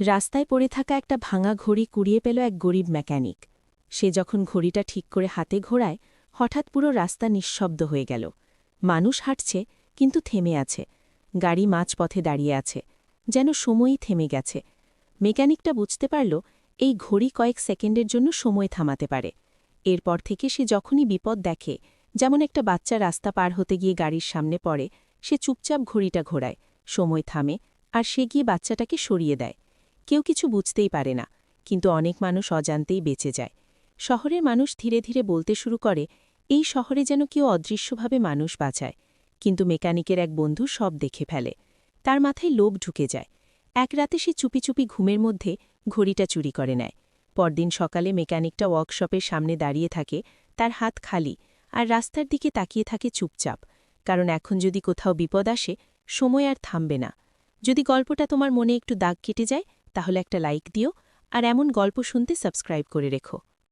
রাস্তায় পড়ে থাকা একটা ভাঙা ঘড়ি কুড়িয়ে পেল এক গরিব মেকানিক। সে যখন ঘড়িটা ঠিক করে হাতে ঘোরায়, হঠাৎ পুরো রাস্তা নিঃশব্দ হয়ে গেল। মানুষ হাঁটছে, কিন্তু থেমে আছে। গাড়ি মাঝপথে দাঁড়িয়ে আছে, যেন সময়ই থেমে গেছে। মেকানিকটা বুঝতে পারল, এই ঘড়ি কয়েক সেকেন্ডের জন্য সময় থামাতে পারে। এরপর থেকে সে যখনই বিপদ দেখে, যেমন একটা বাচ্চা রাস্তা পার হতে গিয়ে গাড়ির সামনে পড়ে, সে চুপচাপ ঘড়িটা ঘোরায়, সময় থামে, আর সে গিয়ে বাচ্চাটাকে সরিয়ে দেয়। কেউ কিছু বুঝতেই পারে না, কিন্তু অনেক মানুষ অজান্তেই বেঁচে যায়। শহরের মানুষ ধীরে ধীরে বলতে শুরু করে, এই শহরে যেন কেউ অদৃশ্যভাবে মানুষ বাঁচায়। কিন্তু মেকানিকের এক বন্ধু সব দেখে ফেলে। তার মাথায় লোভ ঢুকে যায়। এক রাতে সে চুপি চুপি ঘুমের মধ্যে ঘড়িটা চুরি করে নেয়। পরদিন সকালে মেকানিকটা ওয়ার্কশপের সামনে দাঁড়িয়ে থাকে, তার হাত খালি, আর রাস্তার দিকে তাকিয়ে থাকে চুপচাপ। কারণ এখন যদি কোথাও বিপদ আসে, সময় আর থামবে না। যদি গল্পটা তোমার মনে একটু দাগ কেটে যায়, তাহলে একটা লাইক দিও, আর এমন গল্প শুনতে সাবস্ক্রাইব করে রেখো।